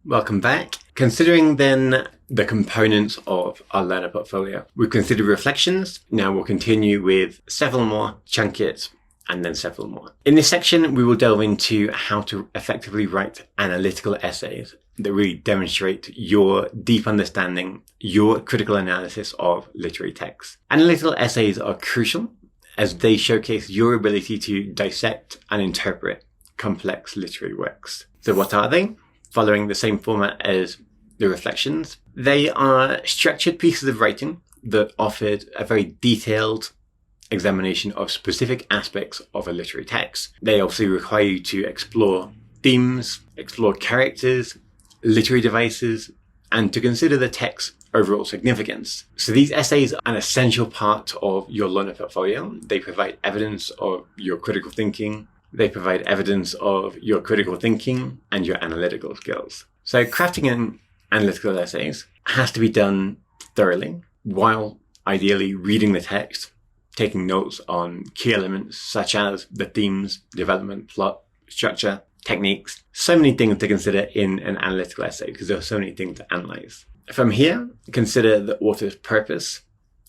Welcome back. Considering then the components of our learner portfolio, we've considered reflections. Now we'll continue with several more, chunk it, and then several more. In this section, we will delve into how to effectively write analytical essays that really demonstrate your deep understanding, your critical analysis of literary texts. Analytical essays are crucial as they showcase your ability to dissect and interpret complex literary works. So what are they? Following the same format as the reflections, they are structured pieces of writing that offered a very detailed examination of specific aspects of a literary text. They also require you to explore themes, explore characters, literary devices, and to consider the text's overall significance. So these essays are an essential part of your learner portfolio. They provide evidence of your critical thinking. They provide evidence of your critical thinking and your analytical skills. So crafting an analytical essays has to be done thoroughly while ideally reading the text, taking notes on key elements such as the themes, development, plot, structure, techniques. So many things to consider in an analytical essay because there are so many things to analyze. From here, consider the author's purpose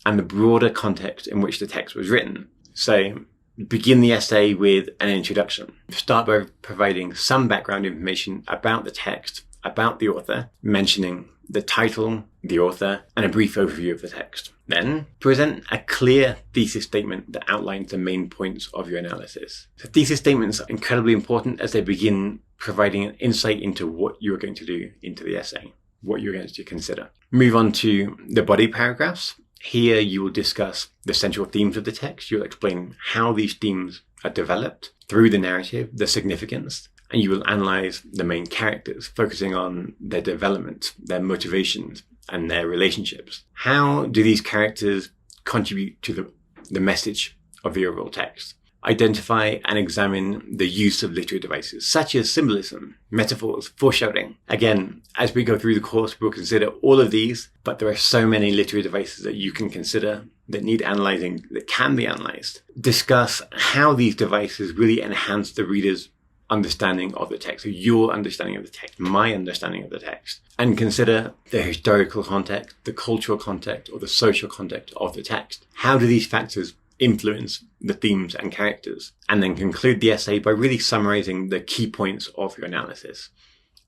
and the broader context in which the text was written. So begin the essay with an introduction. Start by providing some background information about the text, about the author, mentioning the title, the author, and a brief overview of the text. Then present a clear thesis statement that outlines the main points of your analysis. So thesis statements are incredibly important as they begin providing an insight into what you're going to do into the essay, what you're going to consider. Move on to the body paragraphs. Here you will discuss the central themes of the text. You'll explain how these themes are developed through the narrative, the significance, and you will analyze the main characters, focusing on their development, their motivations, and their relationships. How do these characters contribute to the message of the overall text? Identify and examine the use of literary devices, such as symbolism, metaphors, foreshadowing. Again, as we go through the course, we'll consider all of these, but there are so many literary devices that you can consider that need analyzing, that can be analyzed. Discuss how these devices really enhance the reader's understanding of the text, so your understanding of the text, my understanding of the text, and consider the historical context, the cultural context, or the social context of the text. How do these factors influence the themes and characters? And then conclude the essay by really summarizing the key points of your analysis,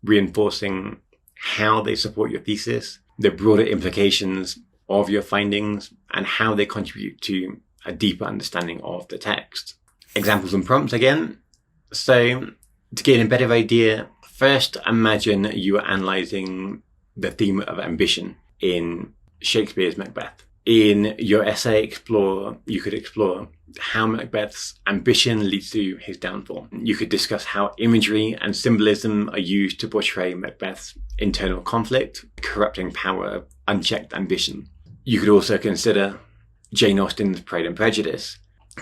reinforcing how they support your thesis, the broader implications of your findings, and how they contribute to a deeper understanding of the text. Examples and prompts again. So to get a better idea, first imagine you are analyzing the theme of ambition in Shakespeare's Macbeth. In your essay, you could explore how Macbeth's ambition leads to his downfall. You could discuss how imagery and symbolism are used to portray Macbeth's internal conflict, corrupting power, unchecked ambition. You could also consider Jane Austen's Pride and Prejudice,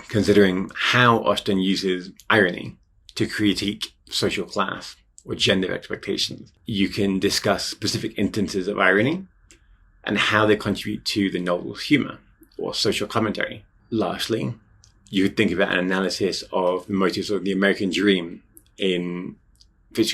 considering how Austen uses irony to critique social class or gender expectations. You can discuss specific instances of irony and how they contribute to the novel's humor or social commentary. Lastly, you could think about an analysis of the motives of the American dream in Great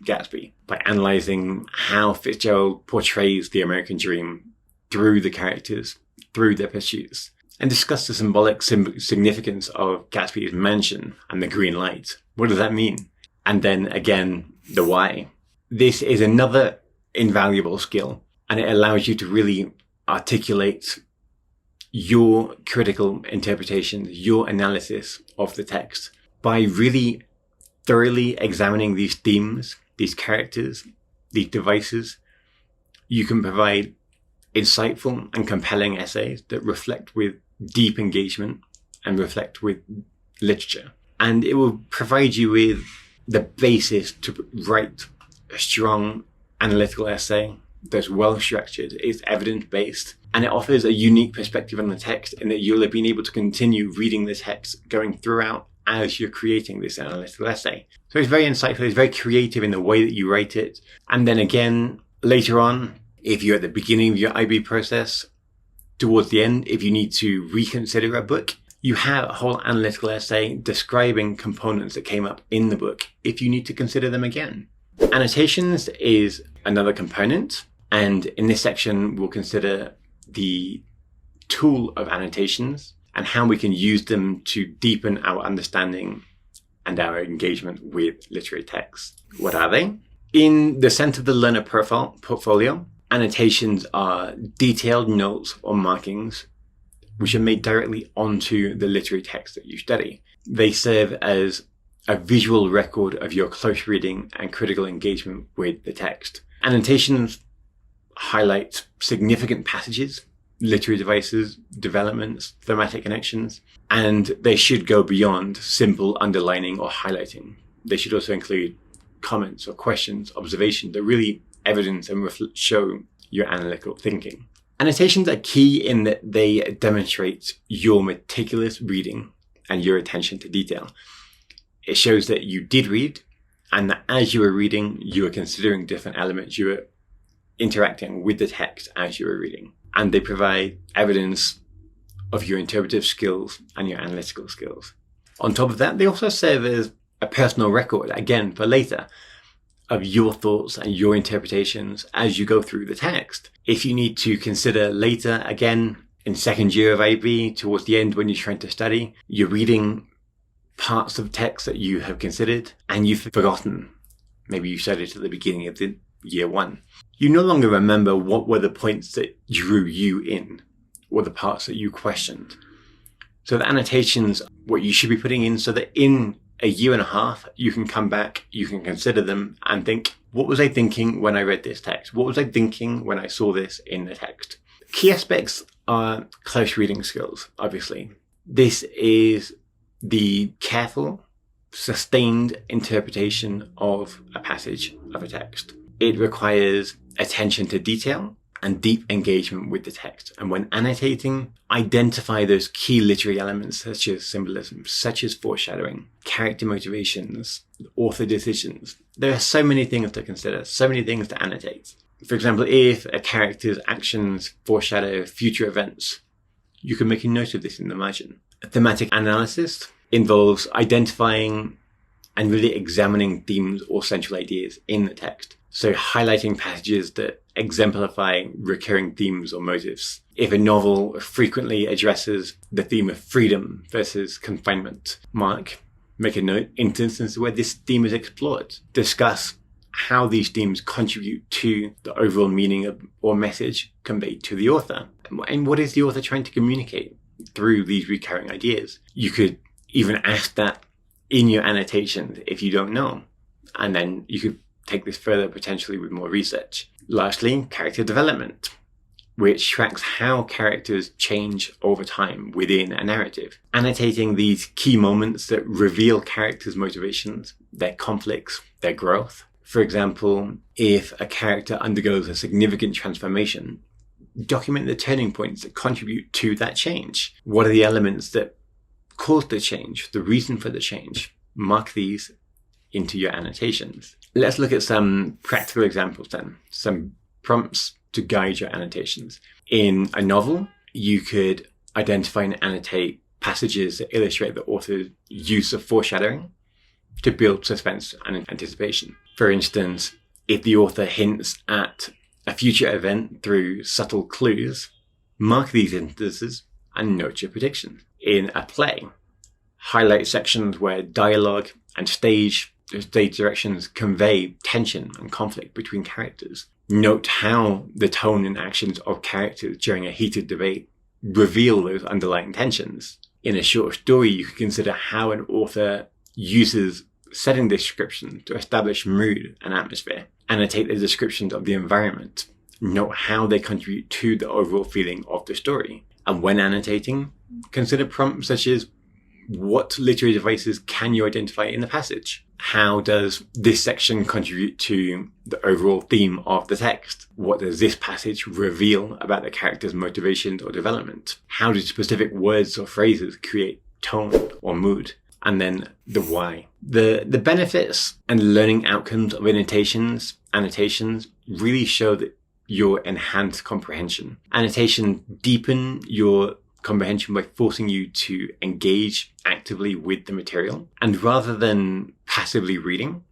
Gatsby by analyzing how Fitzgerald portrays the American dream through the characters, through their pursuits, and discuss the symbolic significance of Gatsby's mansion and the green light. What does that mean? And then again, the why. This is another invaluable skill, and it allows you to really articulate your critical interpretation, your analysis of the text by really thoroughly examining these themes, these characters, these devices. You can provide insightful and compelling essays that reflect with deep engagement and reflect with literature. And it will provide you with the basis to write a strong analytical essay that's well structured, is evidence-based, and it offers a unique perspective on the text in that you'll have been able to continue reading the text going throughout as you're creating this analytical essay. So it's very insightful, it's very creative in the way that you write it. And then again, later on, if you're at the beginning of your IB process, towards the end, if you need to reconsider a book, you have a whole analytical essay describing components that came up in the book if you need to consider them again. Annotations is another component. And in this section, we'll consider the tool of annotations and how we can use them to deepen our understanding and our engagement with literary texts. What are they? In the center of the learner portfolio, annotations are detailed notes or markings which are made directly onto the literary text that you study. They serve as a visual record of your close reading and critical engagement with the text. Annotations highlight significant passages, literary devices, developments, thematic connections, and they should go beyond simple underlining or highlighting. They should also include comments or questions, observations that really evidence and show your analytical thinking. Annotations are key in that they demonstrate your meticulous reading and your attention to detail. It shows that you did read, and that as you were reading, you were considering different elements, you were interacting with the text as you were reading. And they provide evidence of your interpretive skills and your analytical skills. On top of that, they also serve as a personal record, again, for later, of your thoughts and your interpretations as you go through the text. If you need to consider later, again, in second year of IB, towards the end when you're trying to study, you're reading parts of text that you have considered and you've forgotten. Maybe you studied at the beginning of the year one. You no longer remember what were the points that drew you in or the parts that you questioned. So the annotations, what you should be putting in so that in a year and a half, you can come back, you can consider them and think, what was I thinking when I read this text? What was I thinking when I saw this in the text? Key aspects are close reading skills, obviously. This is the careful, sustained interpretation of a passage of a text. It requires attention to detail and deep engagement with the text. And when annotating, identify those key literary elements such as symbolism, such as foreshadowing, character motivations, author decisions. There are so many things to consider, so many things to annotate. For example, if a character's actions foreshadow future events, you can make a note of this in the margin. A thematic analysis involves identifying and really examining themes or central ideas in the text. So highlighting passages that exemplify recurring themes or motives. If a novel frequently addresses the theme of freedom versus confinement, make a note in instances where this theme is explored. Discuss how these themes contribute to the overall meaning of, or message conveyed to the author. And what is the author trying to communicate through these recurring ideas? You could even ask that in your annotations if you don't know. And then you could take this further potentially with more research. Lastly, character development, which tracks how characters change over time within a narrative. Annotating these key moments that reveal characters' motivations, their conflicts, their growth. For example, if a character undergoes a significant transformation, document the turning points that contribute to that change. What are the elements that caused the change, the reason for the change? Mark these into your annotations. Let's look at some practical examples then, some prompts to guide your annotations. In a novel, you could identify and annotate passages that illustrate the author's use of foreshadowing to build suspense and anticipation. For instance, if the author hints at a future event through subtle clues, mark these instances and note your predictions. In a play, highlight sections where dialogue and stage directions convey tension and conflict between characters. Note how the tone and actions of characters during a heated debate reveal those underlying tensions. In a short story, you could consider how an author uses setting description to establish mood and atmosphere. Annotate the descriptions of the environment. Note how they contribute to the overall feeling of the story. And when annotating, consider prompts such as, what literary devices can you identify in the passage? How does this section contribute to the overall theme of the text? What does this passage reveal about the character's motivations or development? How do specific words or phrases create tone or mood? And then the why. The benefits and learning outcomes of annotations really show that your enhanced comprehension. Annotation deepen your comprehension by forcing you to engage actively with the material. And rather than passively reading,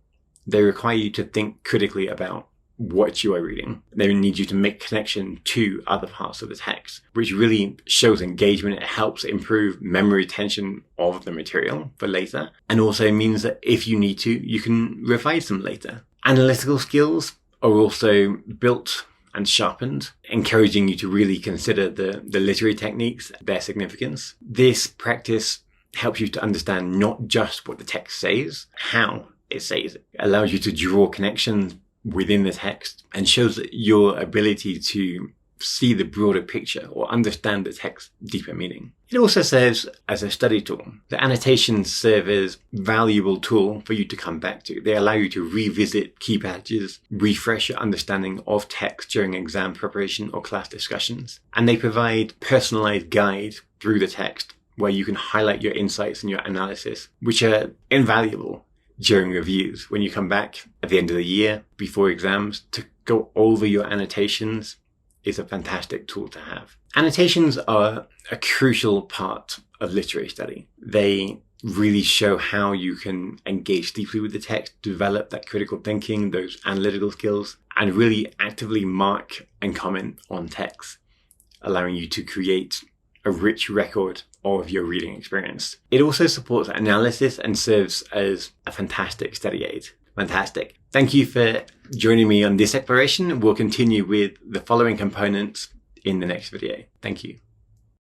they require you to think critically about what you are reading. They need you to make connection to other parts of the text, which really shows engagement. It helps improve memory retention of the material for later, and also means that if you need to, you can revise them later. Analytical skills are also built and sharpened, encouraging you to really consider the literary techniques, their significance. This practice helps you to understand not just what the text says, how it says it. It allows you to draw connections within the text and shows that your ability to see the broader picture or understand the text's deeper meaning. It also serves as a study tool. The annotations serve as a valuable tool for you to come back to. They allow you to revisit key passages, refresh your understanding of text during exam preparation or class discussions, and they provide personalized guide through the text where you can highlight your insights and your analysis, which are invaluable during reviews. When you come back at the end of the year before exams to go over your annotations is a fantastic tool to have. Annotations are a crucial part of literary study. They really show how you can engage deeply with the text, develop that critical thinking, those analytical skills, and really actively mark and comment on text, allowing you to create a rich record of your reading experience. It also supports analysis and serves as a fantastic study aid. Fantastic. Thank you for joining me on this exploration. We'll continue with the following components in the next video. Thank you.